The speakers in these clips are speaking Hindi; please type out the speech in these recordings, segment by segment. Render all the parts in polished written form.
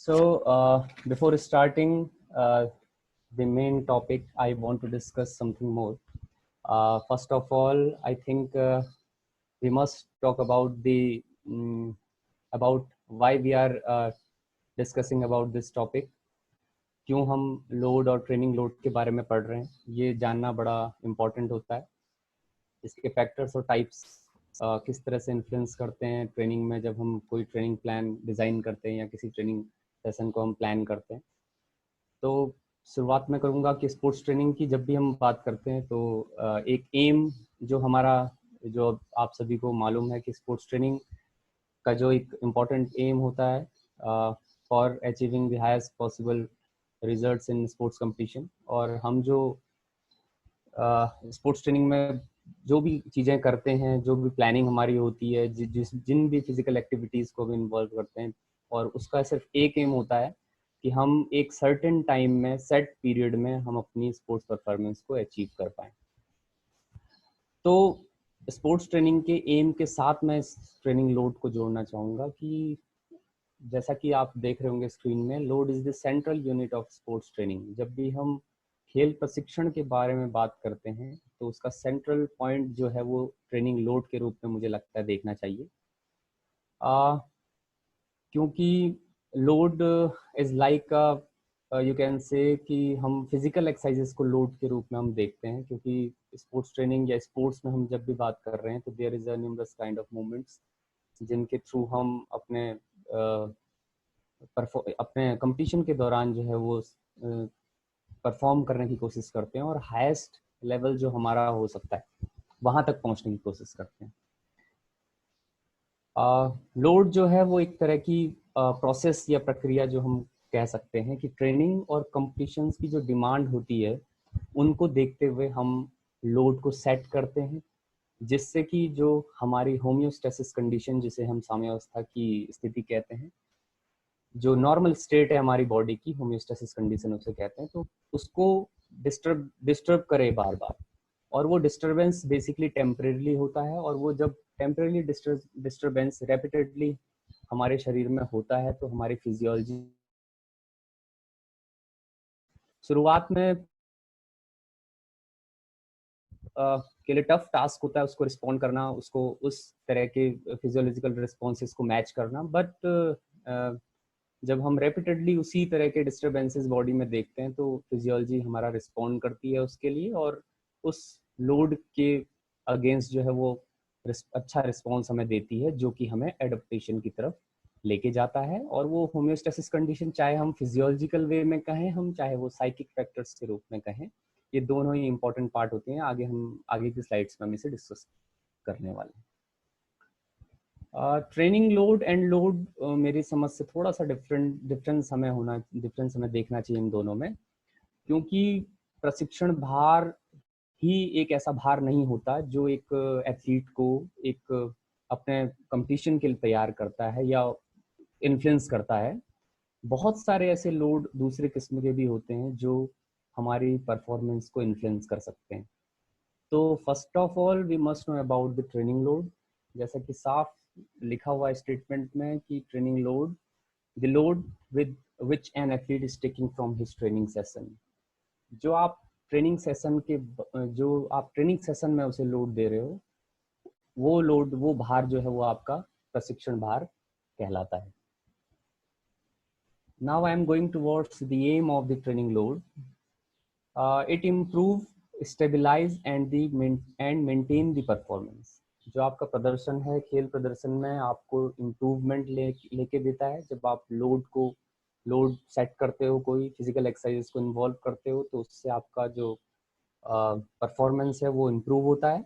Before starting the main topic, I want to discuss something more. First of all, I think we must talk about about why we are discussing about this topic. क्यों हम लोड और ट्रेनिंग लोड के बारे में पढ़ रहे हैं, ये जानना बड़ा इम्पोर्टेंट होता है. इसके फैक्टर्स और टाइप्स किस तरह से इन्फ्लुएंस करते हैं ट्रेनिंग में, जब हम कोई ट्रेनिंग प्लान डिज़ाइन करते हैं या किसी ट्रेनिंग सेशन को हम प्लान करते हैं. तो शुरुआत में करूँगा कि स्पोर्ट्स ट्रेनिंग की जब भी हम बात करते हैं तो एक एम जो हमारा, जो आप सभी को मालूम है कि स्पोर्ट्स ट्रेनिंग का जो एक इम्पॉर्टेंट एम होता है for achieving the highest possible results in sports competition. और हम जो स्पोर्ट्स ट्रेनिंग में जो भी चीज़ें करते हैं, जो भी प्लानिंग हमारी होती है, जिन भी फिजिकल एक्टिविटीज़ को भी इन्वॉल्व करते हैं, और उसका सिर्फ एक एम होता है कि हम एक सर्टेन टाइम में, सेट पीरियड में हम अपनी स्पोर्ट्स परफॉर्मेंस को अचीव कर पाएँ. तो स्पोर्ट्स ट्रेनिंग के एम के साथ मैं इस ट्रेनिंग लोड को जोड़ना चाहूँगा कि जैसा कि आप देख रहे होंगे स्क्रीन में, load is the central unit of sports training. जब भी हम खेल प्रशिक्षण के बारे में बात करते हैं तो उसका सेंट्रल पॉइंट जो है वो ट्रेनिंग लोड के रूप में मुझे लगता है देखना चाहिए. क्योंकि load is like you can से कि हम फिजिकल एक्सरसाइजेस को लोड के रूप में हम देखते हैं, क्योंकि स्पोर्ट्स ट्रेनिंग या स्पोर्ट्स में हम जब भी बात कर रहे हैं तो there is a numerous kind of movements जिनके थ्रू हम अपने अपने कंपटीशन के दौरान जो है वो परफॉर्म करने की कोशिश करते हैं और हाईएस्ट लेवल जो हमारा हो सकता है वहाँ तक पहुँचने की कोशिश करते हैं. लोड जो है वो एक तरह की प्रोसेस या प्रक्रिया जो हम कह सकते हैं कि ट्रेनिंग और कॉम्पिटिशन्स की जो डिमांड होती है उनको देखते हुए हम लोड को सेट करते हैं, जिससे कि जो हमारी होम्योस्टेसिस कंडीशन, जिसे हम साम्यावस्था की स्थिति कहते हैं, जो नॉर्मल स्टेट है हमारी बॉडी की, होम्योस्टेसिस कंडीशन उसे कहते हैं, तो उसको डिस्टर्ब करे बार बार. और वो डिस्टर्बेंस बेसिकली टेम्परेरी होता है, और वो जब टेम्परेरी डिस्टर्बेंस रेपिटेडली हमारे शरीर में होता है तो हमारी फिजियोलॉजी शुरुआत में के लिए टफ टास्क होता है उसको रिस्पॉन्ड करना, उसको उस तरह के फिजियोलॉजिकल रिस्पॉन्सेस को मैच करना. बट जब हम रेपिटेडली उसी तरह के डिस्टर्बेंसेस बॉडी में देखते हैं तो फिजियोलॉजी हमारा रिस्पॉन्ड करती है उसके लिए, और उस लोड के अगेंस्ट जो है वो अच्छा रिस्पॉन्स हमें देती है, जो कि हमें एडेप्टेशन की तरफ लेके जाता है. और वो होम्योस्टेसिस कंडीशन, चाहे हम फिजियोलॉजिकल वे में कहें, हम चाहे वो साइकिक फैक्टर्स के रूप में कहें, ये दोनों ही इंपॉर्टेंट पार्ट होते हैं. आगे की स्लाइड्स में हम इसे डिस्कस करने वाले हैं. ट्रेनिंग लोड एंड लोड मेरी समझ से थोड़ा सा डिफरेंस हमें देखना चाहिए इन दोनों में, क्योंकि प्रशिक्षण भार ही एक ऐसा भार नहीं होता जो एक एथलीट को एक अपने कंपटीशन के लिए तैयार करता है या इन्फ्लुएंस करता है. बहुत सारे ऐसे लोड दूसरे किस्म के भी होते हैं जो हमारी परफॉर्मेंस को इन्फ्लुएंस कर सकते हैं. तो first of all we must know about the training load. जैसा कि साफ लिखा हुआ है स्टेटमेंट में कि training load, the load with which an athlete is taking from his training session. जो आप ट्रेनिंग सेशन में उसे लोड दे रहे हो, वो लोड, वो भार जो है वो आपका प्रशिक्षण भार कहलाता है. Now I am going towards the aim of the training load. It improve, stabilize and maintain the performance. जो आपका प्रदर्शन है खेल प्रदर्शन में, आपको इम्प्रूवमेंट लेके देता है. जब आप लोड सेट करते हो, कोई फिजिकल एक्सरसाइज को इन्वॉल्व करते हो, तो उससे आपका जो परफॉर्मेंस है वो इम्प्रूव होता है.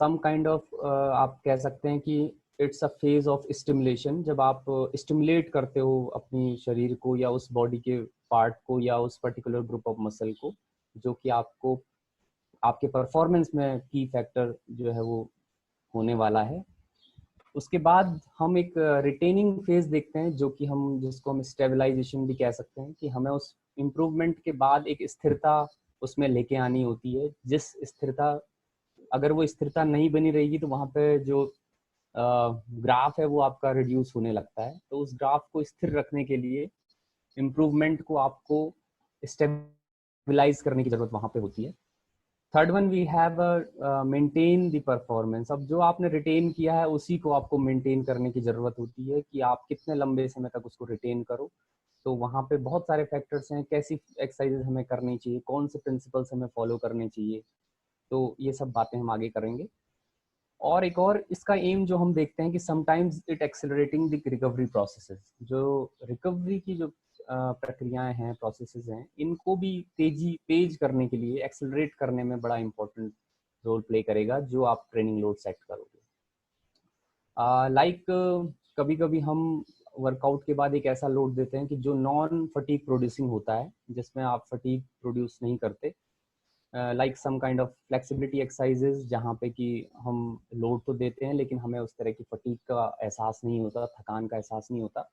सम काइंड ऑफ आप कह सकते हैं कि it's a phase of stimulation. जब आप स्टिमुलेट करते हो अपनी शरीर को या उस बॉडी के पार्ट को या उस पर्टिकुलर ग्रुप ऑफ मसल को, जो कि आपको आपके परफॉर्मेंस में की फैक्टर जो है वो होने वाला है. उसके बाद हम एक रिटेनिंग फेज देखते हैं, जो कि जिसको हम स्टेबलाइजेशन भी कह सकते हैं, कि हमें उस इम्प्रूवमेंट के बाद एक स्थिरता उसमें लेके आनी होती है. जिस स्थिरता, अगर वो स्थिरता नहीं बनी रहेगी तो वहाँ पे जो ग्राफ है वो आपका रिड्यूस होने लगता है। तो उस ग्राफ को स्थिर रखने के लिए इम्प्रूवमेंट को आपको स्टेबलाइज करने की जरूरत वहां पे होती है। Third one we have maintain the performance. अब जो आपने रिटेन किया है उसी को आपको मेंटेन करने की जरूरत होती है कि आप कितने लंबे समय तक उसको रिटेन करो। तो वहाँ पे बहुत सारे फैक्टर्स हैं, कैसी एक्सरसाइजेज हमें करनी चाहिए, कौन से प्रिंसिपल्स हमें फॉलो करने चाहिए, तो ये सब बातें हम आगे करेंगे। और एक और इसका एम जो हम देखते हैं कि sometimes it accelerating the recovery processes. जो रिकवरी की जो प्रक्रियाएं हैं, प्रोसेसेस हैं, इनको भी तेज करने के लिए, एक्सेलरेट करने में बड़ा इंपॉर्टेंट रोल प्ले करेगा जो आप ट्रेनिंग लोड सेट करोगे। लाइक कभी कभी हम वर्कआउट के बाद एक ऐसा लोड देते हैं कि जो नॉन फटीग प्रोड्यूसिंग होता है, जिसमें आप फटीग प्रोड्यूस नहीं करते, like some kind of flexibility exercises, जहाँ पे कि हम लोड तो देते हैं लेकिन हमें उस तरह की फटीग का एहसास नहीं होता, थकान का एहसास नहीं होता।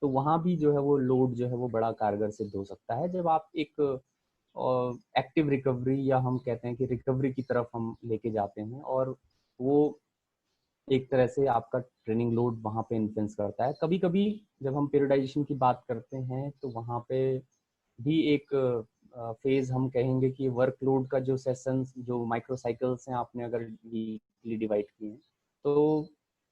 तो वहाँ भी जो है वो लोड जो है वो बड़ा कारगर सिद्ध हो सकता है जब आप एक एक्टिव रिकवरी, या हम कहते हैं कि रिकवरी की तरफ हम लेके जाते हैं, और वो एक तरह से आपका ट्रेनिंग लोड वहाँ पे इन्फ्लुएंस करता है। कभी कभी जब हम पीरियडाइजेशन की बात करते हैं तो वहाँ पे भी एक फेज हम कहेंगे कि वर्कलोड का जो सेशंस, जो माइक्रो साइकिल्स हैं, आपने अगर वीकली डिवाइड किए हैं तो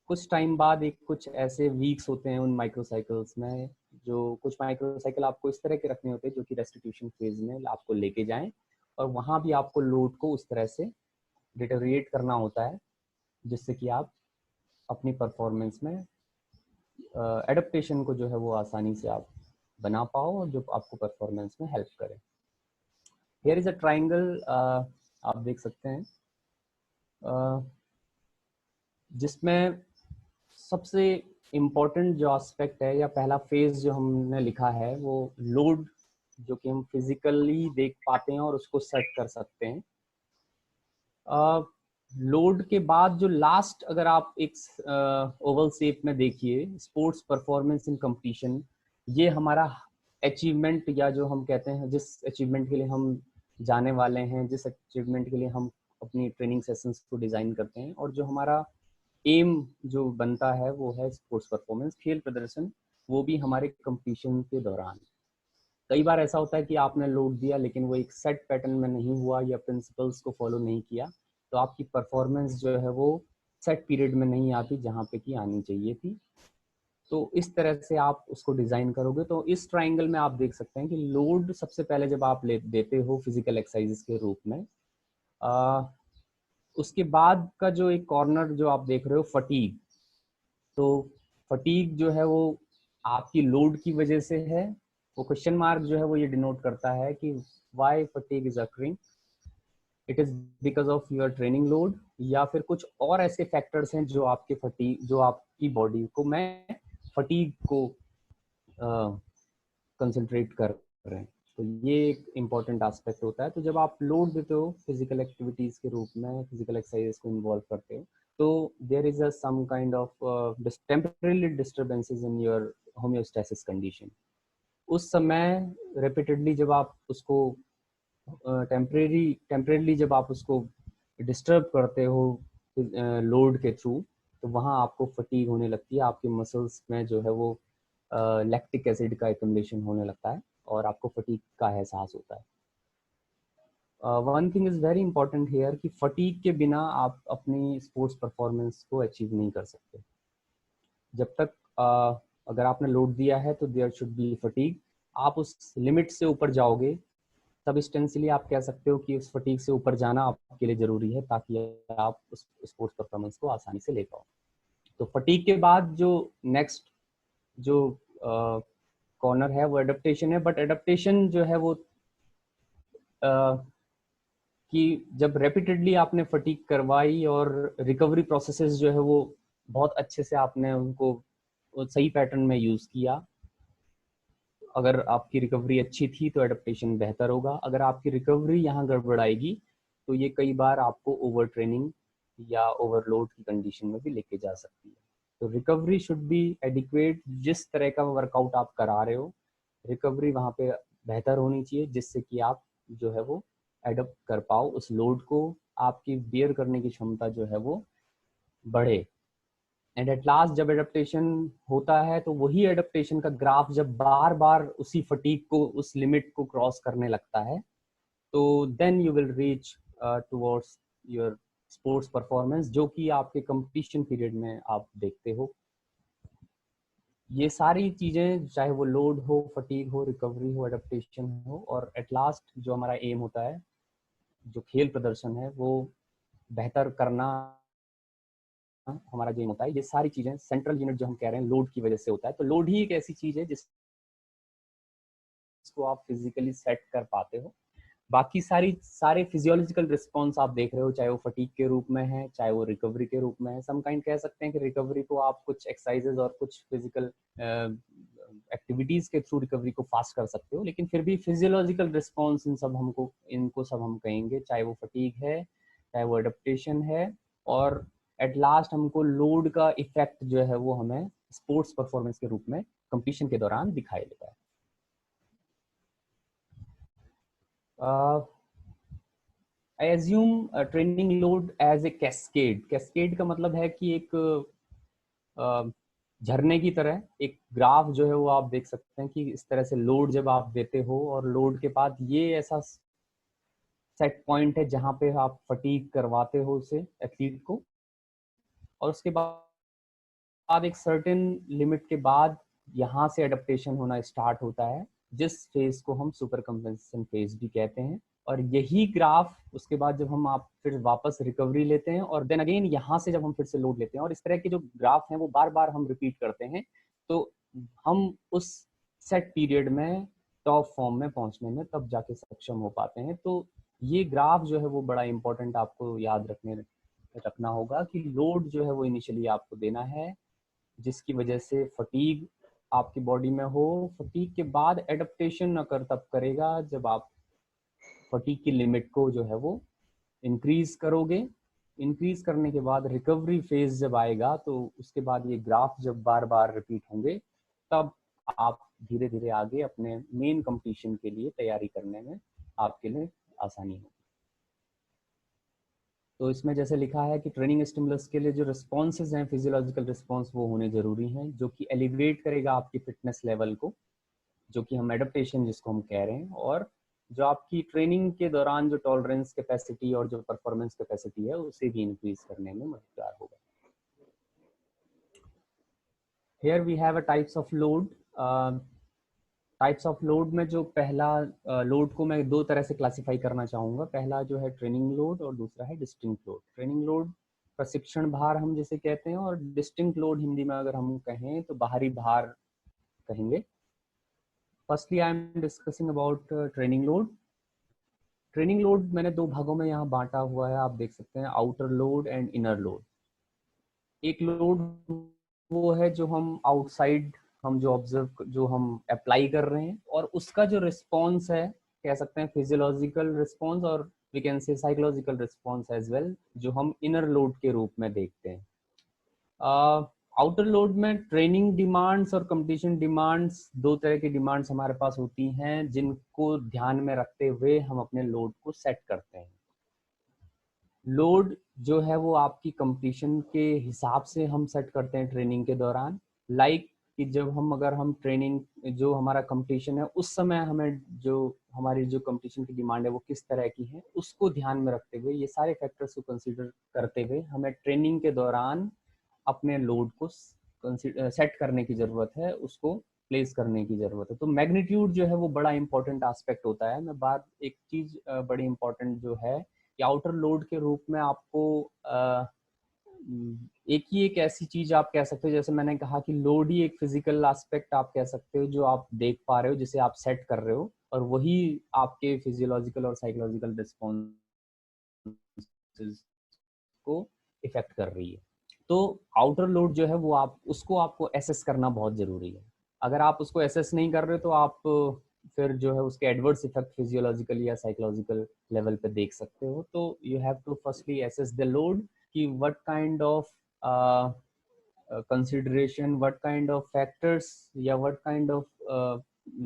कुछ टाइम बाद एक कुछ ऐसे वीक्स होते हैं उन माइक्रो साइकिल्स में, जो कुछ माइक्रो साइकिल आपको इस तरह के रखने होते हैं जो कि रेस्टिट्यूशन फेज में आपको लेके जाएं, और वहाँ भी आपको लोड को उस तरह से डिटेरिएट करना होता है जिससे कि आप अपनी परफॉर्मेंस में एडेप्टेशन को जो है वो आसानी से आप बना पाओ और जो आपको परफॉर्मेंस में हेल्प करे। हियर इज अ ट्राइंगल, आप देख सकते हैं, जिसमें सबसे इम्पोर्टेंट जो एस्पेक्ट है या पहला फेज जो हमने लिखा है वो लोड, जो कि हम फिजिकली देख पाते हैं और उसको सेट कर सकते हैं। लोड के बाद जो लास्ट, अगर आप एक ओवल शेप में देखिए, स्पोर्ट्स परफॉर्मेंस इन कंपटीशन, ये हमारा अचीवमेंट, या जो हम कहते हैं जिस अचीवमेंट के लिए हम जाने वाले हैं, जिस अचीवमेंट के लिए हम अपनी ट्रेनिंग सेशंस को डिज़ाइन करते हैं, और जो हमारा एम जो बनता है वो है स्पोर्ट्स परफॉर्मेंस, खेल प्रदर्शन, वो भी हमारे कंपटीशन के दौरान। कई बार ऐसा होता है कि आपने लोड दिया लेकिन वो एक सेट पैटर्न में नहीं हुआ या प्रिंसिपल्स को फॉलो नहीं किया, तो आपकी परफॉर्मेंस जो है वो सेट पीरियड में नहीं आती जहाँ पे कि आनी चाहिए थी। तो इस तरह से आप उसको डिज़ाइन करोगे। तो इस ट्राइंगल में आप देख सकते हैं कि लोड सबसे पहले जब आप देते हो फिजिकल एक्सरसाइजेस के रूप में, उसके बाद का जो एक कॉर्नर जो आप देख रहे हो, फटीग, तो फटीग जो है वो आपकी लोड की वजह से है। वो क्वेश्चन मार्क जो है वो ये डिनोट करता है कि why fatigue is occurring, it is because of your training load, या फिर कुछ और ऐसे फैक्टर्स हैं जो आपके फटीग, जो आपकी बॉडी को मैं फटीग को कंसंट्रेट कर रहे हैं। तो ये एक इम्पॉर्टेंट एस्पेक्ट होता है। तो जब आप लोड देते हो फिजिकल एक्टिविटीज के रूप में, फिजिकल एक्सरसाइज को इन्वॉल्व करते हो, तो there is a some kind of temporary disturbances in your homeostasis condition. उस समय रिपीटेडली जब आप उसको टेम्परेरीली जब आप उसको डिस्टर्ब करते हो लोड के थ्रू, तो वहाँ आपको फटीग होने लगती है, आपके मसल्स में जो है वो लैक्टिक एसिड का एक्युमुलेशन होने लगता है और आपको फटीग का एहसास होता है। One thing is very important here कि फटीग के बिना आप अपनी स्पोर्ट्स परफॉर्मेंस को अचीव नहीं कर सकते। जब तक अगर आपने लोड दिया है तो देयर शुड बी फटीग। आप उस लिमिट से ऊपर जाओगे तब इंस्टेंसली आप कह सकते हो कि उस फटीग से ऊपर जाना आपके लिए ज़रूरी है ताकि आप उस स्पोर्ट्स परफॉर्मेंस को आसानी से ले पाओ। तो फटीग के बाद जो नेक्स्ट जो कॉर्नर है वो एडेप्टेशन है। बट एडेप्टेशन जो है वो कि जब रेपिटेडली आपने फटीग करवाई और रिकवरी प्रोसेसेस जो है वो बहुत अच्छे से आपने उनको सही पैटर्न में यूज़ किया, अगर आपकी रिकवरी अच्छी थी तो एडेप्टेशन बेहतर होगा। अगर आपकी रिकवरी यहाँ गड़बड़ाएगी तो ये कई बार आपको ओवर ट्रेनिंग या ओवरलोड की कंडीशन में भी लेके जा सकती है। तो रिकवरी शुड बी एडिक्वेट। जिस तरह का वर्कआउट आप करा रहे हो, रिकवरी वहाँ पे बेहतर होनी चाहिए जिससे कि आप जो है वो एडप्ट कर पाओ उस लोड को, आपकी बियर करने की क्षमता जो है वो बढ़े। एंड एट लास्ट जब एडेप्टेशन होता है तो वही एडेप्टेशन का ग्राफ जब बार बार उसी फटीग को, उस लिमिट को क्रॉस करने लगता है, तो then you will reach towards your sports performance, जो कि आपके कंपटीशन पीरियड में आप देखते हो। ये सारी चीजें, चाहे वो लोड हो, फटीग हो, रिकवरी हो, एडेप्टेशन हो, और एट लास्ट जो हमारा एम होता है, जो खेल प्रदर्शन है, वो बेहतर करना हमारा जो एम होता है, ये सारी चीजें सेंट्रल यूनिट जो हम कह रहे हैं लोड की वजह से होता है। तो लोड ही एक ऐसी चीज है जिसको आप फिजिकली सेट कर पाते हो। बाकी सारे फिजियोलॉजिकल रिस्पॉन्स आप देख रहे हो, चाहे वो फटीग के रूप में है, चाहे वो रिकवरी के रूप में है। सम काइंड कह सकते हैं कि रिकवरी को आप कुछ एक्सरसाइजेज और कुछ फिजिकल एक्टिविटीज के थ्रू रिकवरी को फास्ट कर सकते हो, लेकिन फिर भी फिजियोलॉजिकल रिस्पॉन्स इनको सब हम कहेंगे, चाहे वो फटीग है, चाहे वो एडेप्टेशन है, और एट लास्ट हमको लोड का इफेक्ट जो है वो हमें स्पोर्ट्स परफॉर्मेंस के रूप में कंपटीशन के दौरान दिखाई देता है। I assume training load as a cascade. Cascade का मतलब है कि एक झरने की तरह एक ग्राफ जो है वो आप देख सकते हैं कि इस तरह से लोड जब आप देते हो, और लोड के बाद ये ऐसा सेट पॉइंट है जहां पे आप फटीग करवाते हो उसे, एथलीट को, और उसके बाद एक सर्टेन लिमिट के बाद यहाँ से एडेप्टेशन होना स्टार्ट होता है, जिस फेज को हम सुपर कंपेंसेशन फेज भी कहते हैं। और यही ग्राफ उसके बाद जब हम आप फिर वापस रिकवरी लेते हैं, और देन अगेन यहाँ से जब हम फिर से लोड लेते हैं, और इस तरह के जो ग्राफ हैं वो बार बार हम रिपीट करते हैं, तो हम उस सेट पीरियड में टॉप फॉर्म में पहुंचने में तब जाके सक्षम हो पाते हैं। तो ये ग्राफ जो है वो बड़ा इंपॉर्टेंट आपको याद रखना होगा कि लोड जो है वो इनिशियली आपको देना है, जिसकी वजह से फटीग आपकी बॉडी में हो। फटीग के बाद एडेप्टेशन अगर तब करेगा जब आप फटीग की लिमिट को जो है वो इंक्रीज करोगे। इंक्रीज करने के बाद रिकवरी फेज जब आएगा, तो उसके बाद ये ग्राफ जब बार बार रिपीट होंगे, तब आप धीरे धीरे आगे अपने मेन कंपटीशन के लिए तैयारी करने में आपके लिए आसानी होगी। तो इसमें जैसे लिखा है कि ट्रेनिंग स्टिमुलस के लिए जो रिस्पॉन्सेज हैं, फिजियोलॉजिकल रिस्पॉन्स, वो होने जरूरी हैं, जो कि एलिवेट करेगा आपकी फिटनेस लेवल को, जो कि हम एडेप्टेशन जिसको हम कह रहे हैं, और जो आपकी ट्रेनिंग के दौरान जो टॉलरेंस कैपेसिटी और जो परफॉर्मेंस कैपेसिटी है उसे भी इंक्रीज करने में मददगार होगा। Here we have a types of load. Types of load में जो पहला लोड को मैं दो तरह से क्लासिफाई करना चाहूँगा। पहला जो है ट्रेनिंग लोड, और दूसरा है डिस्टिंक्ट लोड। ट्रेनिंग लोड प्रशिक्षण भार हम जिसे कहते हैं, और डिस्टिंक्ट लोड हिंदी में अगर हम कहें तो बाहरी भार कहेंगे। Firstly I am discussing about training load. Training load मैंने दो भागों में यहाँ बांटा हुआ है, आप देख सकते हैं, outer load and inner load. एक लोड वो है जो हम आउटसाइड, हम जो ऑब्जर्व, जो हम अप्लाई कर रहे हैं, और उसका जो रिस्पॉन्स है, कह सकते हैं फिजियोलॉजिकल रिस्पॉन्स, और we can say psychological response as well, जो हम इनर लोड के रूप में देखते हैं। आउटर लोड में ट्रेनिंग डिमांड्स और कंपटीशन डिमांड्स, दो तरह की डिमांड्स हमारे पास होती हैं, जिनको ध्यान में रखते हुए हम अपने लोड को सेट करते हैं। लोड जो है वो आपकी कंपटीशन के हिसाब से हम सेट करते हैं ट्रेनिंग के दौरान। लाइक कि जब हम, अगर हम ट्रेनिंग, जो हमारा कंपटीशन है उस समय हमें जो हमारी जो कंपटीशन की डिमांड है वो किस तरह की है, उसको ध्यान में रखते हुए, ये सारे फैक्टर्स को कंसीडर करते हुए हमें ट्रेनिंग के दौरान अपने लोड को सेट करने की ज़रूरत है, उसको प्लेस करने की ज़रूरत है। तो मैग्नीट्यूड जो है वो बड़ा इंपॉर्टेंट एस्पेक्ट होता है। मैं बात, एक चीज़ बड़ी इंपॉर्टेंट जो है कि आउटर लोड के रूप में आपको एक ऐसी चीज आप कह सकते हो, जैसे मैंने कहा कि लोड ही एक फिजिकल एस्पेक्ट आप कह सकते हो, जो आप देख पा रहे हो, जिसे आप सेट कर रहे हो, और वही आपके फिजियोलॉजिकल और साइकोलॉजिकल रिस्पॉन्स को इफेक्ट कर रही है। तो आउटर लोड जो है वो आप उसको आपको एसेस करना बहुत जरूरी है। अगर आप उसको एसेस नहीं कर रहे तो आप फिर जो है उसके एडवर्स इफेक्ट फिजियोलॉजिकल या साइकोलॉजिकल लेवल पे देख सकते हो। तो you have to firstly assess the load, कि what kind of consideration, what kind of factors, या व्हाट काइंड ऑफ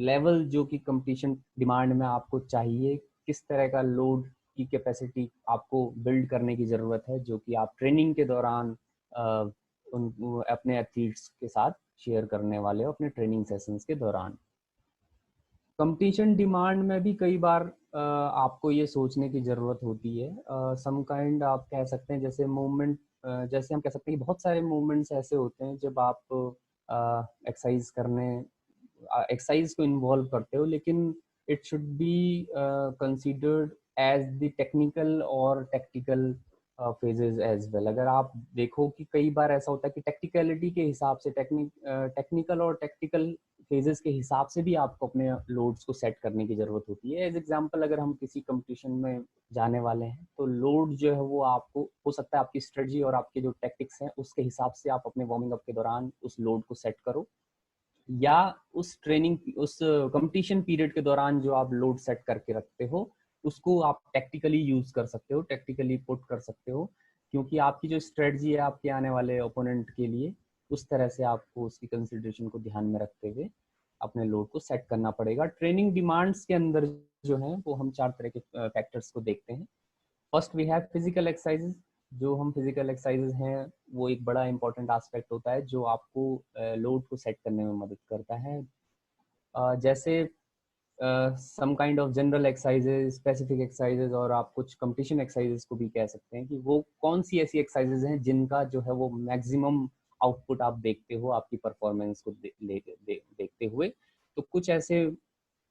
लेवल जो कि कंपटीशन डिमांड में आपको चाहिए, किस तरह का लोड की कैपेसिटी आपको बिल्ड करने की ज़रूरत है, जो कि आप ट्रेनिंग के दौरान वो अपने एथलीट्स के साथ शेयर करने वाले हो अपने ट्रेनिंग सेशंस के दौरान। कंपटीशन डिमांड में भी कई बार आपको ये सोचने की ज़रूरत होती है। सम काइंड आप कह सकते हैं, जैसे मूवमेंट, जैसे हम कह सकते हैं कि बहुत सारे मूवमेंट्स ऐसे होते हैं जब आप एक्सरसाइज को इन्वॉल्व करते हो, लेकिन it should be considered as the technical और टैक्टिकल फेजेस एज वेल। अगर आप देखो कि कई बार ऐसा होता है कि टेक्निकलिटी के हिसाब से, टेक्निकल और टैक्टिकल फेजेस के हिसाब से भी आपको अपने लोड्स को सेट करने की ज़रूरत होती है। एज एग्जांपल, अगर हम किसी कंपटीशन में जाने वाले हैं तो लोड जो है वो आपको हो सकता है आपकी स्ट्रेटजी और आपके जो टैक्टिक्स हैं उसके हिसाब से आप अपने वार्मिंग अप के दौरान उस लोड को सेट करो, या उस कंपटीशन पीरियड के दौरान जो आप लोड सेट करके रखते हो उसको आप टैक्टिकली यूज कर सकते हो, टैक्टिकली पुट कर सकते हो, क्योंकि आपकी जो स्ट्रेटजी है आपके आने वाले ओपोनेंट के लिए, उस तरह से आपको उसकी कंसिडरेशन को ध्यान में रखते हुए अपने लोड को सेट करना पड़ेगा। ट्रेनिंग डिमांड्स के अंदर जो है वो हम 4 तरह के फैक्टर्स को देखते हैं। First we have physical exercises. जो हम फिजिकल एक्सरसाइजेज हैं वो एक बड़ा इंपॉर्टेंट एस्पेक्ट होता है जो आपको लोड को सेट करने में मदद करता है। जैसे some kind of general exercises, specific exercises, और आप कुछ कंपटीशन एक्सरसाइजेज को भी कह सकते हैं कि वो कौन सी ऐसी एक्सरसाइजेज हैं जिनका जो है वो मैक्सिमम आउटपुट आप देखते हो आपकी परफॉर्मेंस को देखते हुए। तो कुछ ऐसे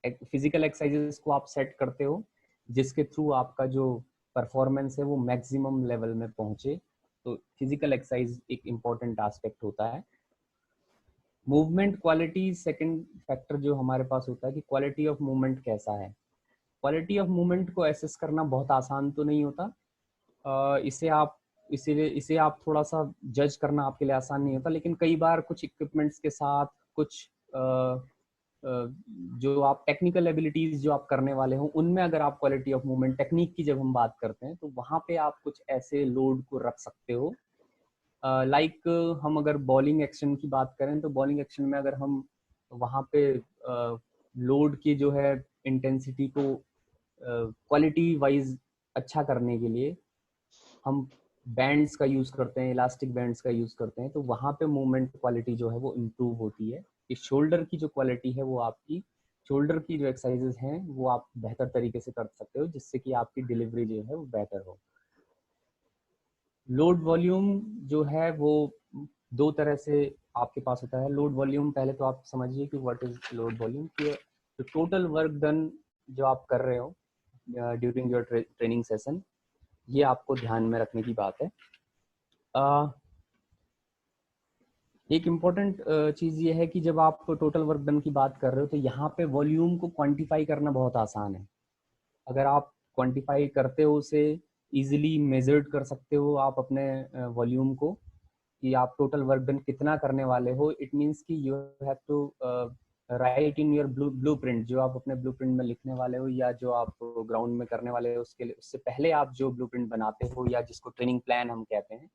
फिजिकल एक्सरसाइजेस को आप सेट करते हो जिसके थ्रू आपका जो परफॉर्मेंस है वो मैक्सिमम लेवल में पहुंचे। तो फिजिकल एक्सरसाइज एक इम्पॉर्टेंट एस्पेक्ट होता है। मूवमेंट क्वालिटी सेकंड फैक्टर जो हमारे पास होता है कि क्वालिटी ऑफ मूवमेंट कैसा है। क्वालिटी ऑफ मूवमेंट को एसेस करना बहुत आसान तो नहीं होता। इसे आप थोड़ा सा जज करना आपके लिए आसान नहीं होता, लेकिन कई बार कुछ इक्विपमेंट्स के साथ कुछ जो आप टेक्निकल एबिलिटीज जो आप करने वाले हो उनमें अगर आप क्वालिटी ऑफ मूवमेंट टेक्निक की जब हम बात करते हैं तो वहाँ पे आप कुछ ऐसे लोड को रख सकते हो। लाइक हम अगर बॉलिंग एक्शन की बात करें तो बॉलिंग एक्शन में अगर हम वहाँ पे लोड की जो है इंटेंसिटी को क्वालिटी वाइज अच्छा करने के लिए हम बैंड्स का यूज़ करते हैं, इलास्टिक बैंड्स का यूज़ करते हैं, तो वहाँ पे मूवमेंट क्वालिटी जो है वो इम्प्रूव होती है। इस शोल्डर की जो क्वालिटी है वो आपकी शोल्डर की जो एक्सरसाइजेज हैं वो आप बेहतर तरीके से कर सकते हो, जिससे कि आपकी डिलीवरी जो है वो बेहतर हो। लोड वॉल्यूम जो है वो 2 तरह से आपके पास होता है। लोड वॉल्यूम, पहले तो आप समझिए कि व्हाट इज लोड वॉल्यूम, कि जो टोटल वर्क डन जो आप कर रहे हो ड्यूरिंग योर ट्रेनिंग सेशन, ये आपको ध्यान में रखने की बात है। एक इम्पॉर्टेंट चीज़ ये है कि जब आप टोटल वर्क डन की बात कर रहे हो तो यहाँ पे वॉल्यूम को क्वांटिफाई करना बहुत आसान है। अगर आप क्वांटिफाई करते हो उसे इजीली मेजर्ड कर सकते हो आप अपने वॉल्यूम को, कि आप टोटल वर्क डन कितना करने वाले हो। इट मीन्स कि you have to write in your blueprint, जो आप अपने ब्लूप्रिंट में लिखने वाले हो या जो आप ग्राउंड में करने वाले हो, उसके लिए उससे पहले आप जो ब्लूप्रिंट बनाते हो या जिसको ट्रेनिंग प्लान हम कहते हैं,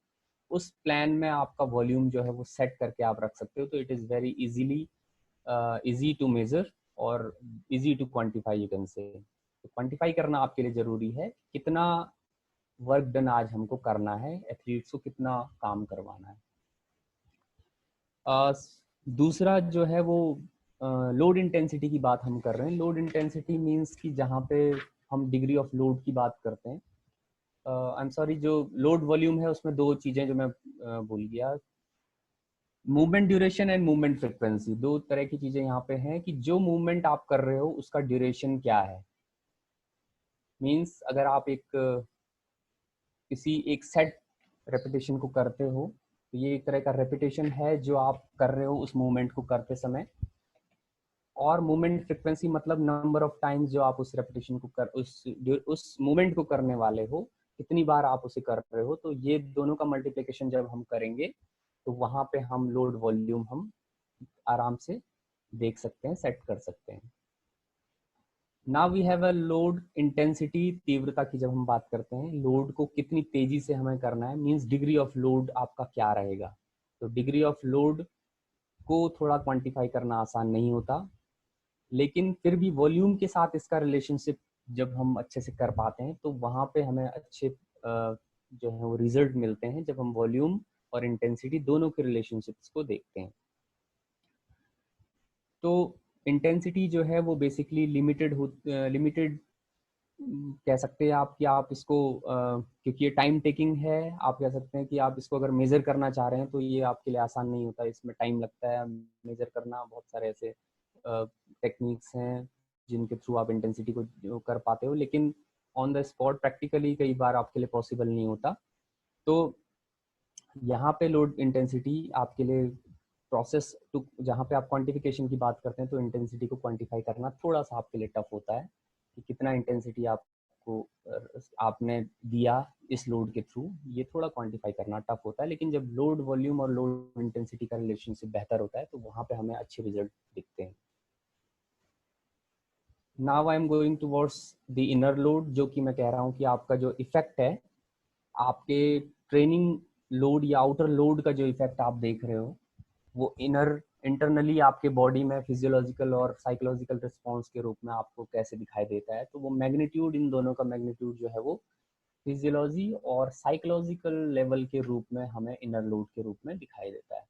उस प्लान में आपका वॉल्यूम जो है वो सेट करके आप रख सकते हो। तो it is very easy to measure और easy to quantify, you can say. तो क्वांटिफाई करना आपके लिए ज़रूरी है, कितना वर्क डन आज हमको करना है, एथलीट्स को कितना काम करवाना है। दूसरा जो है वो लोड इंटेंसिटी की बात हम कर रहे हैं। लोड इंटेंसिटी मीन्स कि जहाँ पे हम डिग्री ऑफ लोड की बात करते हैं। आई एम सॉरी, जो लोड वॉल्यूम है उसमें 2 चीज़ें जो मैं भूल गया, movement duration and movement frequency. 2 तरह की चीज़ें यहाँ पे हैं कि जो मूवमेंट आप कर रहे हो उसका ड्यूरेशन क्या है। मीन्स अगर आप किसी एक सेट रेपिटेशन को करते हो तो ये एक तरह का रेपिटेशन है जो आप कर रहे हो उस मूवमेंट को करते समय। और मूवमेंट फ्रिक्वेंसी मतलब नंबर ऑफ टाइम्स जो आप उस रेपिटेशन को उस मूवमेंट को करने वाले हो, कितनी बार आप उसे कर रहे हो। तो ये दोनों का मल्टीप्लिकेशन जब हम करेंगे तो वहाँ पे हम लोड वॉल्यूम हम आराम से देख सकते हैं, सेट कर सकते हैं। Now we have a load intensity. तीव्रता की जब हम बात करते हैं, लोड को कितनी तेजी से हमें करना है, मीन्स डिग्री ऑफ लोड आपका क्या रहेगा। तो डिग्री ऑफ लोड को थोड़ा क्वांटिफाई करना आसान नहीं होता, लेकिन फिर भी वॉल्यूम के साथ इसका रिलेशनशिप जब हम अच्छे से कर पाते हैं तो वहाँ पे हमें अच्छे जो है वो रिजल्ट मिलते हैं, जब हम वॉल्यूम और इंटेंसिटी दोनों के रिलेशनशिप्स को देखते हैं। तो इंटेंसिटी जो है वो बेसिकली लिमिटेड कह सकते हैं आप कि आप इसको क्योंकि ये टाइम टेकिंग है, आप कह सकते हैं कि आप इसको अगर मेज़र करना चाह रहे हैं तो ये आपके लिए आसान नहीं होता, इसमें टाइम लगता है मेज़र करना। बहुत सारे ऐसे टेक्निक्स हैं जिनके थ्रू आप इंटेंसिटी को जो कर पाते हो, लेकिन ऑन द स्पॉट प्रैक्टिकली कई बार आपके लिए पॉसिबल नहीं होता। तो यहाँ पे लोड इंटेंसिटी आपके लिए प्रोसेस टू, जहाँ पे आप क्वांटिफिकेशन की बात करते हैं तो इंटेंसिटी को क्वांटिफाई करना थोड़ा सा आपके लिए टफ होता है कि कितना इंटेंसिटी आपको आपने दिया इस लोड के थ्रू, ये थोड़ा क्वांटिफाई करना टफ होता है। लेकिन जब लोड वॉल्यूम और लोड इंटेंसिटी का रिलेशनशिप बेहतर होता है तो वहाँ पे हमें अच्छे रिजल्ट दिखते हैं। Now I am going towards the inner load, जो कि मैं कह रहा हूँ कि आपका जो इफेक्ट है आपके ट्रेनिंग लोड या आउटर लोड का जो इफेक्ट आप देख रहे हो वो इंटरनली आपके बॉडी में फिजियोलॉजिकल और साइकोलॉजिकल रिस्पॉन्स के रूप में आपको कैसे दिखाई देता है। तो वो मैग्नीट्यूड, इन दोनों का मैग्नीट्यूड जो है वो फिजियोलॉजी और साइकोलॉजिकल लेवल के रूप में हमें इनर लोड के रूप में दिखाई देता है,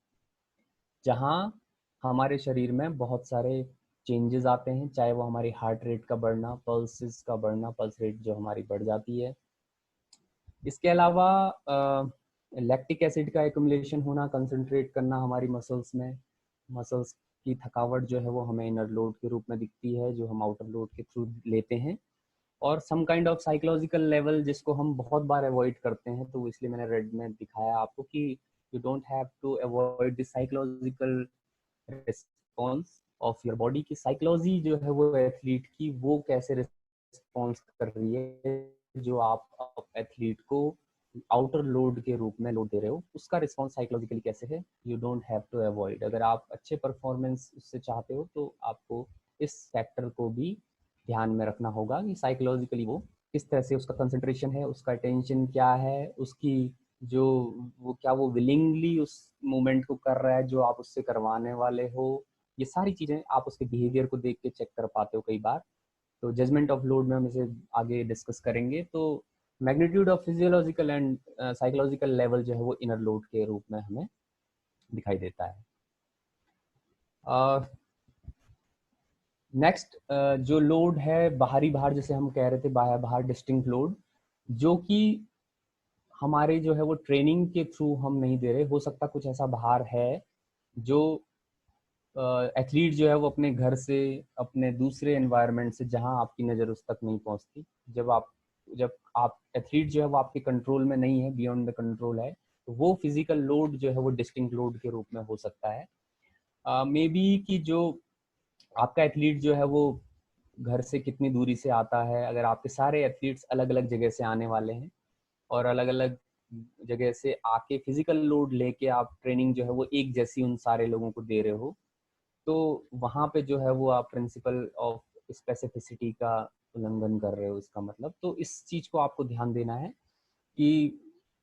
जहाँ हमारे शरीर में बहुत सारे चेंजेस आते हैं, चाहे वो हमारी हार्ट रेट का बढ़ना, पल्सेस का बढ़ना, पल्स रेट जो हमारी बढ़ जाती है। इसके अलावा लैक्टिक एसिड का एक्युमुलेशन होना, कंसंट्रेट करना हमारी मसल्स में, मसल्स की थकावट जो है वो हमें इनर लोड के रूप में दिखती है जो हम आउटर लोड के थ्रू लेते हैं। और some kind of psychological level जिसको हम बहुत बार अवॉइड करते हैं, तो इसलिए मैंने रेड में दिखाया आपको कि you don't have to avoid the psychological response of your body की साइकोलॉजी जो है वो एथलीट की वो कैसे रिस्पॉन्स कर रही है जो आप एथलीट को आउटर लोड के रूप में लोड दे रहे हो, उसका रिस्पॉन्स साइकोलॉजिकली कैसे है, you don't have to avoid. अगर आप अच्छे परफॉर्मेंस उससे चाहते हो तो आपको इस फैक्टर को भी ध्यान में रखना होगा कि साइकोलॉजिकली वो किस तरह से, उसका कंसंट्रेशन है, उसका अटेंशन क्या है, उसकी जो वो क्या वो विलिंगली उस मूवमेंट को कर रहा है जो आप उससे करवाने वाले हो। ये सारी चीज़ें आप उसके बिहेवियर को देख के चेक कर पाते हो कई बार। तो जजमेंट ऑफ लोड में हम इसे आगे डिस्कस करेंगे। तो magnitude of physiological and psychological level जो है वो इनर लोड के रूप में हमें दिखाई देता है। नेक्स्ट जो लोड है बाहरी भार, जैसे हम कह रहे थे बाहर डिस्टिंक्ट लोड, जो कि हमारे जो है वो ट्रेनिंग के थ्रू हम नहीं दे रहे। हो सकता कुछ ऐसा भार है जो एथलीट जो है वो अपने घर से, अपने दूसरे एनवायरनमेंट से जहां आपकी नज़र उस तक नहीं पहुंचती, जब आप एथलीट जो है वो आपके कंट्रोल में नहीं है, बियॉन्ड द कंट्रोल है, तो वो फिजिकल लोड जो है वो डिस्टिंक्ट लोड के रूप में हो सकता है। मे बी कि जो आपका एथलीट जो है वो घर से कितनी दूरी से आता है। अगर आपके सारे एथलीट्स अलग अलग जगह से आने वाले हैं और अलग अलग जगह से आके फिजिकल लोड लेके आप ट्रेनिंग जो है वो एक जैसी उन सारे लोगों को दे रहे हो, तो वहाँ पे जो है वो आप प्रिंसिपल ऑफ स्पेसिफिसिटी का उल्लंघन कर रहे हो, इसका मतलब। तो इस चीज़ को आपको ध्यान देना है कि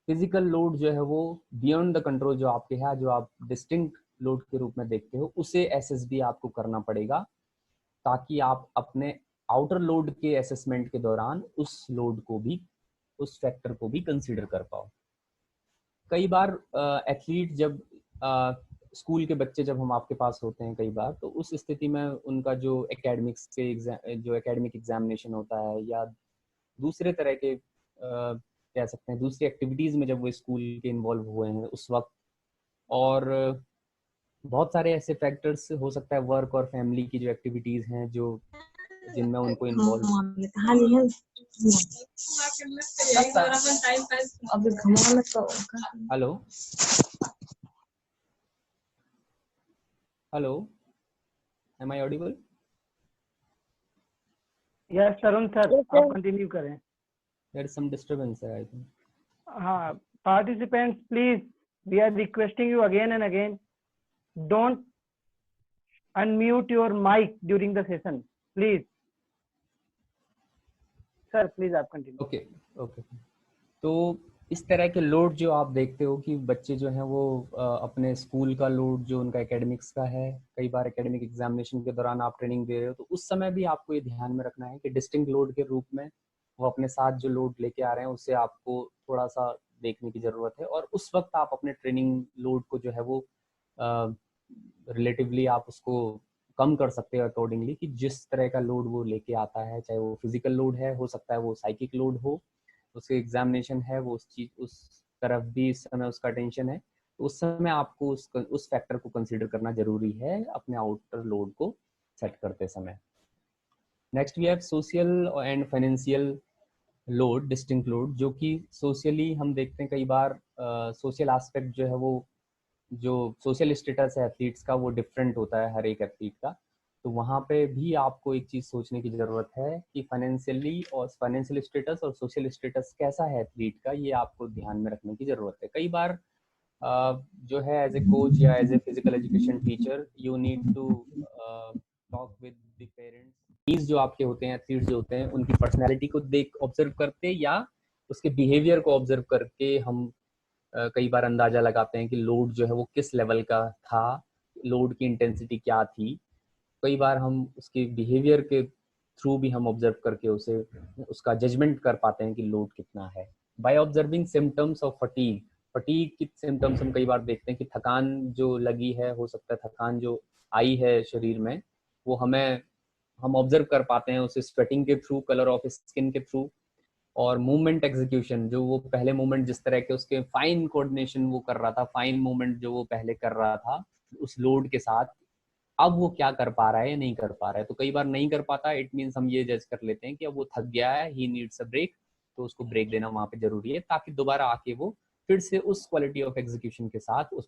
फिजिकल लोड जो है वो बियॉन्ड द कंट्रोल जो आपके है, जो आप डिस्टिंक्ट लोड के रूप में देखते हो, उसे एसएसबी आपको करना पड़ेगा ताकि आप अपने आउटर लोड के असेसमेंट के दौरान उस लोड को भी, उस फैक्टर को भी कंसीडर कर पाओ। कई बार एथलीट जब स्कूल के बच्चे जब हम आपके पास होते हैं कई बार, तो उस स्थिति में उनका जो एकेडमिक्स के जो एकेडमिक एग्जामिनेशन होता है या दूसरे तरह के कह सकते हैं दूसरी एक्टिविटीज़ में जब वो स्कूल के इन्वॉल्व हुए हैं उस वक्त, और बहुत सारे ऐसे फैक्टर्स हो सकता है, वर्क और फैमिली की जो एक्टिविटीज़ हैं जो जिनमें उनको involve. Hello hello, am I audible? Yes Tarun sir, आप कंटिन्यू करें। देयर इज सम डिस्टरबेंस है आई थिंक। हाँ, participants please, we are requesting you again and again, don't unmute your mic during the session please. Sir please आप कंटिन्यू। Okay okay. तो इस तरह के लोड जो आप देखते हो कि बच्चे जो हैं वो अपने स्कूल का लोड जो उनका एकेडमिक्स का है, कई बार एकेडमिक एग्जामिनेशन के दौरान आप ट्रेनिंग दे रहे हो, तो उस समय भी आपको ये ध्यान में रखना है कि डिस्टिंक्ट लोड के रूप में वो अपने साथ जो लोड लेके आ रहे हैं उससे आपको थोड़ा सा देखने की ज़रूरत है, और उस वक्त आप अपने ट्रेनिंग लोड को जो है वो रिलेटिवली आप उसको कम कर सकते हो अकॉर्डिंगली, कि जिस तरह का लोड वो लेके आता है, चाहे वो फिजिकल लोड है, हो सकता है वो साइकिक लोड हो, उसके एग्जामिनेशन है, वो उस तरफ भी इस समय उसका टेंशन है, तो उस समय आपको उस फैक्टर को कंसीडर करना जरूरी है अपने आउटर लोड को सेट करते समय। Next we have social and financial load, distinct load, जो कि सोशली हम देखते हैं कई बार सोशल एस्पेक्ट जो है वो, जो सोशल स्टेटस है एथलीट्स का वो डिफरेंट होता है हर एक एथलीट का, तो वहाँ पे भी आपको एक चीज़ सोचने की ज़रूरत है कि फाइनेंशियली और फाइनेंशियल स्टेटस और सोशल स्टेटस कैसा है एथलीट का, ये आपको ध्यान में रखने की ज़रूरत है। कई बार जो है एज ए कोच या as a physical education teacher you need to talk with the parents, जो आपके होते हैं एथलीट्स जो होते हैं उनकी पर्सनैलिटी को देख ऑब्जर्व करते या उसके बिहेवियर को ऑब्जर्व करके हम कई बार अंदाजा लगाते हैं कि लोड जो है वो किस लेवल का था, लोड की इंटेंसिटी क्या थी। कई बार हम उसके बिहेवियर के थ्रू भी हम ऑब्जर्व करके उसे उसका जजमेंट कर पाते हैं कि लोड कितना है। By observing symptoms of fatigue, fatigue की सिम्टम्स हम कई बार देखते हैं कि थकान जो लगी है, हो सकता है थकान जो आई है शरीर में, वो हम ऑब्जर्व कर पाते हैं उसे स्वेटिंग के थ्रू, कलर ऑफ स्किन के थ्रू, और मूवमेंट एग्जीक्यूशन, जो वो पहले मूवमेंट जिस तरह के उसके फाइन कोऑर्डिनेशन वो कर रहा था, फाइन मूवमेंट जो वो पहले कर रहा था उस लोड के साथ, अब वो क्या कर पा रहा है या नहीं कर पा रहा है। तो कई बार नहीं कर पाता, इट मीन्स हम ये जज कर लेते हैं कि अब वो थक गया है, ही नीड्स अ ब्रेक, तो उसको ब्रेक देना वहां पे जरूरी है ताकि दोबारा आके वो फिर से उस क्वालिटी ऑफ एग्जीक्यूशन के साथ उस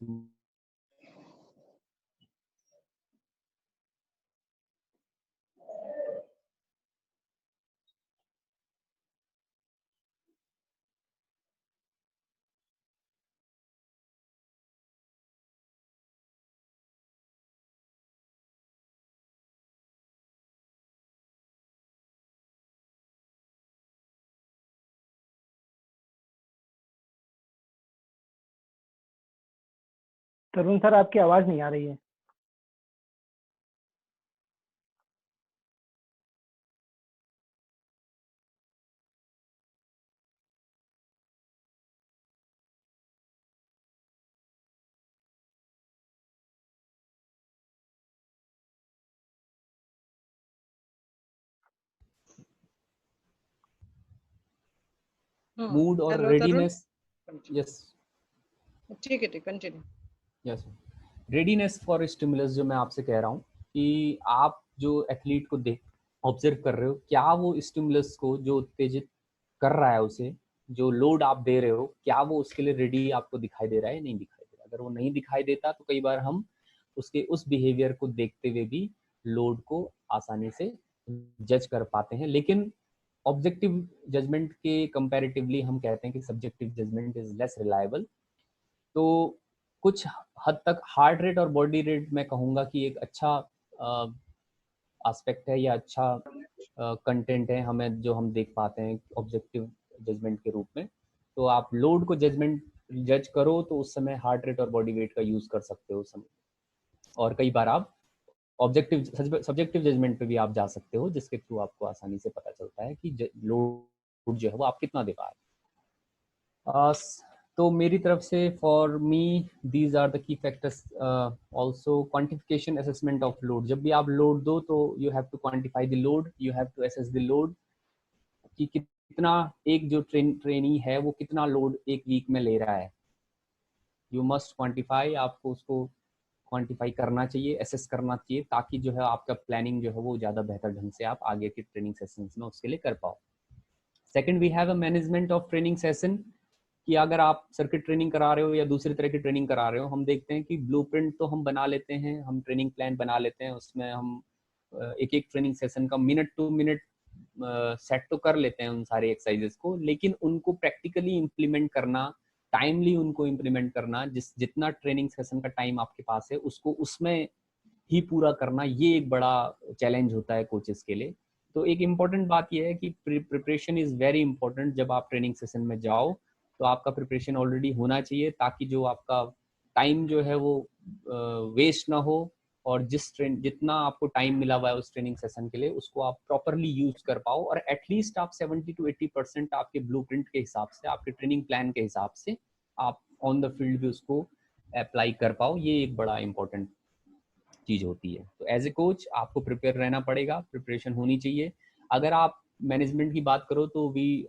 तरुण सर, आपकी आवाज नहीं आ रही है। मूड और हेलो तरुण। रेडीनेस। यस ठीक है, ठीक, continue. Yes, readiness for stimulus, जो मैं आपसे कह रहा हूँ कि आप जो एथलीट को देख ऑब्जर्व कर रहे हो, क्या वो स्टिमुलस को जो उत्तेजित कर रहा है, उसे जो लोड आप दे रहे हो, क्या वो उसके लिए रेडी आपको दिखाई दे रहा है या नहीं दिखाई दे रहा। अगर वो नहीं दिखाई देता तो कई बार हम उसके उस बिहेवियर को देखते हुए भी लोड को आसानी से जज कर पाते हैं। लेकिन ऑब्जेक्टिव जजमेंट के कंपैरेटिवली हम कहते हैं कि subjective judgment is less reliable. तो कुछ हद तक हार्ट रेट और बॉडी रेट मैं कहूँगा कि एक अच्छा एस्पेक्ट है या अच्छा कंटेंट है हमें, जो हम देख पाते हैं ऑब्जेक्टिव जजमेंट के रूप में। तो आप लोड को जज करो तो उस समय हार्ट रेट और बॉडी वेट का यूज कर सकते हो उस समय, और कई बार आप ऑब्जेक्टिव सब्जेक्टिव जजमेंट पे भी आप जा सकते हो, जिसके थ्रू आपको आसानी से पता चलता है कि लोड जो है वो आप कितना दे पा रहे हैं। तो मेरी तरफ से for me these are the key factors. Also quantification assessment of load, जब भी आप लोड दो तो you have to quantify the load, you have to assess the load कि कितना एक जो ट्रेनी है वो कितना लोड एक वीक में ले रहा है। यू मस्ट क्वांटिफाई, आपको उसको क्वांटिफाई करना चाहिए, एसेस करना चाहिए, ताकि जो है आपका प्लानिंग जो है वो ज़्यादा बेहतर ढंग से आप आगे के ट्रेनिंग सेशंस में उसके लिए कर पाओ। Second, we have a management of training session, कि अगर आप सर्किट ट्रेनिंग करा रहे हो या दूसरी तरह की ट्रेनिंग करा रहे हो, हम देखते हैं कि ब्लूप्रिंट तो हम बना लेते हैं, हम ट्रेनिंग प्लान बना लेते हैं, उसमें हम एक एक ट्रेनिंग सेशन का मिनट टू मिनट सेट तो कर लेते हैं उन सारे एक्सरसाइजेस को, लेकिन उनको प्रैक्टिकली इम्प्लीमेंट करना, टाइमली उनको इम्प्लीमेंट करना, जितना ट्रेनिंग सेशन का टाइम आपके पास है उसको उसमें ही पूरा करना, ये एक बड़ा चैलेंज होता है कोचेस के लिए। तो एक इम्पॉर्टेंट बात यह है कि प्रिपरेशन इज़ वेरी इंपॉर्टेंट। जब आप ट्रेनिंग सेशन में जाओ तो आपका प्रिपरेशन ऑलरेडी होना चाहिए, ताकि जो आपका टाइम जो है वो वेस्ट ना हो, और जितना आपको टाइम मिला हुआ है उस ट्रेनिंग सेशन के लिए उसको आप प्रॉपरली यूज कर पाओ, और एटलीस्ट आप 70 to 80% आपके ब्लूप्रिंट के हिसाब से, आपके ट्रेनिंग प्लान के हिसाब से आप ऑन द फील्ड भी उसको अप्लाई कर पाओ। ये एक बड़ा इंपॉर्टेंट चीज होती है। तो एज ए कोच आपको प्रिपेयर रहना पड़ेगा, प्रिपरेशन होनी चाहिए। अगर आप मैनेजमेंट की बात करो तो we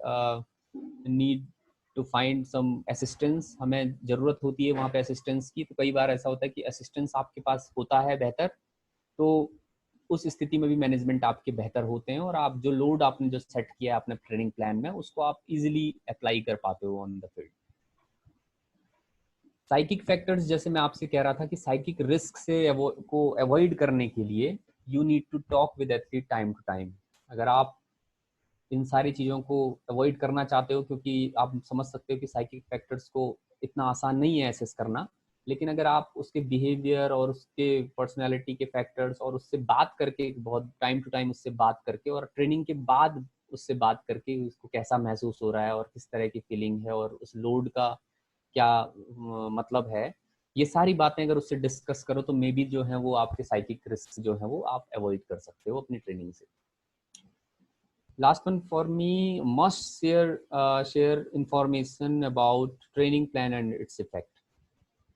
need to find some assistance, हमें ज़रूरत होती है वहाँ पे असिस्टेंस की। तो कई बार ऐसा होता है कि असिस्टेंस आपके पास होता है बेहतर, तो उस स्थिति में भी मैनेजमेंट आपके बेहतर होते हैं, और आप जो लोड आपने जो सेट किया है अपने ट्रेनिंग प्लान में उसको आप इजीली अप्लाई कर पाते हो on the field. Psychic factors, जैसे मैं आपसे कह रहा था कि साइकिक रिस्क से को अवॉइड करने के लिए you need to talk with athlete time to time. अगर आप इन सारी चीज़ों को अवॉइड करना चाहते हो, क्योंकि आप समझ सकते हो कि साइकिक फैक्टर्स को इतना आसान नहीं है एसेस करना, लेकिन अगर आप उसके बिहेवियर और उसके पर्सनालिटी के फैक्टर्स और उससे बात करके, बहुत टाइम टू टाइम उससे बात करके, और ट्रेनिंग के बाद उससे बात करके उसको कैसा महसूस हो रहा है और किस तरह की फीलिंग है और उस लोड का क्या मतलब है, ये सारी बातें अगर उससे डिस्कस करो तो मे बी जो है वो आपके साइकिक रिस्क जो है वो आप अवॉइड कर सकते हो अपनी ट्रेनिंग से। Last one for me, must share information about training plan and its effect.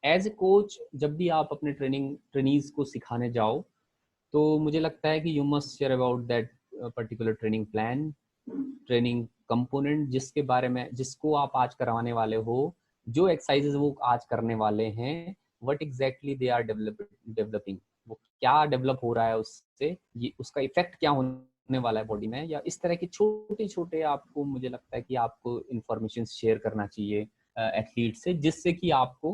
As a coach, जब भी आप अपने ट्रेनीज को सिखाने जाओ तो मुझे लगता है कि you must share about that particular training plan, training component जिसके बारे में, जिसको आप आज करवाने वाले हो, जो एक्सरसाइजेज वो आज करने वाले हैं, what exactly they are developing, वो क्या डेवलप हो रहा है उससे, ये उसका इफेक्ट क्या होने वाला है बॉडी में, या इस तरह के छोटे छोटे आपको, मुझे लगता है कि आपको इंफॉर्मेशन शेयर करना चाहिए एथलीट से, जिससे कि आपको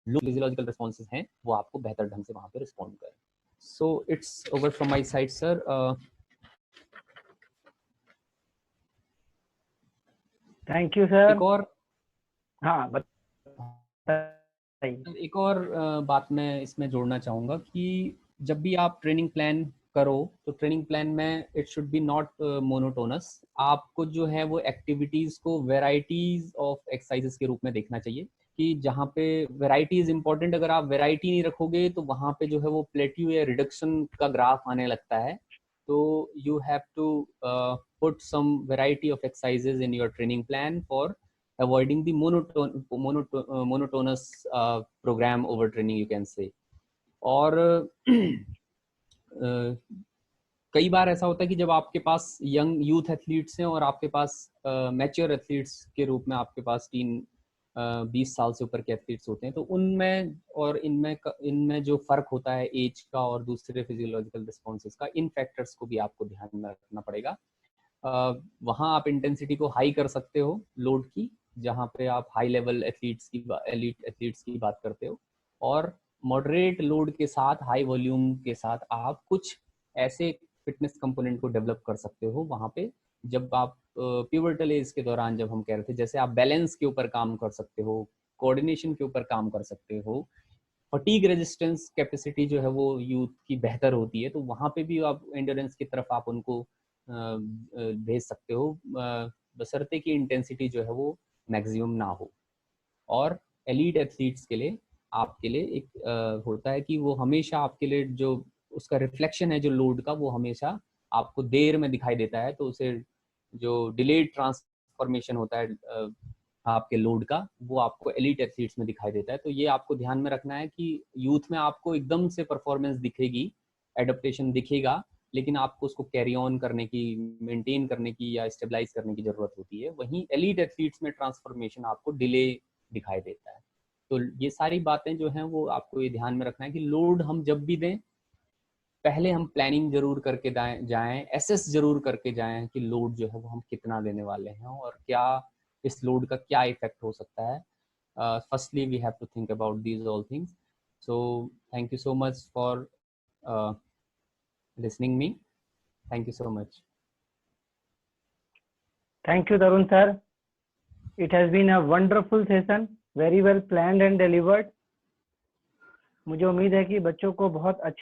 लो फिजियोलॉजिकल रिस्पॉन्सेज हैं वो आपको बेहतर ढंग से वहां पे रिस्पॉन्ड करें। So it's over from my side sir. Thank you sir. एक और हाँ बताइए। एक और बात मैं इसमें जोड़ना चाहूँगा कि जब भी आप ट्रेनिंग प्लान करो तो ट्रेनिंग प्लान में it should B not monotonous. आपको जो है वो एक्टिविटीज़ को वेराइटीज़ ऑफ एक्सरसाइजेस के रूप में देखना चाहिए, कि जहाँ पे वेराइटी इज इम्पॉर्टेंट। अगर आप वेराइटी नहीं रखोगे तो वहाँ पे जो है वो प्लेट्यू या रिडक्शन का ग्राफ आने लगता है। तो you have to put some variety of exercises in your training plan for avoiding the monotonous program over training, you can say. और कई बार ऐसा होता है कि जब आपके पास यंग यूथ एथलीट्स हैं और आपके पास मैच्योर एथलीट्स के रूप में आपके पास 20 साल से ऊपर के एथलीट्स होते हैं, तो उनमें और इनमें जो फर्क होता है एज का और दूसरे फिजियोलॉजिकल रिस्पॉन्सेज का, इन फैक्टर्स को भी आपको ध्यान में रखना पड़ेगा। वहाँ आप इंटेंसिटी को हाई कर सकते हो लोड की, जहाँ पे आप हाई लेवल एलीट एथलीट्स की बात करते हो, और मॉडरेट लोड के साथ हाई वॉल्यूम के साथ आप कुछ ऐसे फिटनेस कंपोनेंट को डेवलप कर सकते हो वहाँ पे, जब आप पिवटल एज के दौरान, जब हम कह रहे थे, जैसे आप बैलेंस के ऊपर काम कर सकते हो, कोऑर्डिनेशन के ऊपर काम कर सकते हो, फटीग रेजिस्टेंस कैपेसिटी जो है वो यूथ की बेहतर होती है, तो वहाँ पे भी आप एंड्योरेंस की तरफ आप उनको भेज सकते हो, बशर्ते की इंटेंसिटी जो है वो मैक्सिमम ना हो। और एलीट एथलीट्स के लिए, आपके लिए एक होता है कि वो हमेशा आपके लिए जो उसका रिफ्लेक्शन है जो लोड का, वो हमेशा आपको देर में दिखाई देता है, तो उसे जो डिलेड ट्रांसफॉर्मेशन होता है आपके लोड का, वो आपको एलीट एथलीट्स में दिखाई देता है। तो ये आपको ध्यान में रखना है कि यूथ में आपको एकदम से परफॉर्मेंस दिखेगी, एडेप्टेशन दिखेगा, लेकिन आपको उसको कैरी ऑन करने की, मेंटेन करने की या स्टेबलाइज करने की जरूरत होती है। वहीं एलीट एथलीट्स में ट्रांसफॉर्मेशन आपको डिले दिखाई देता है। तो ये सारी बातें जो हैं वो आपको ये ध्यान में रखना है कि लोड हम जब भी दें, पहले हम प्लानिंग जरूर करके जाएं, एसेस जरूर करके जाएं कि लोड जो है वो हम कितना देने वाले हैं और क्या इस लोड का क्या इफेक्ट हो सकता है। Firstly we have to think about these all things. So thank you so much for listening me. Thank you so much. Thank you, Tarun sir. It has been a wonderful session, very well planned and delivered. मुझे उम्मीद है कि बच्चों को बहुत अच्छा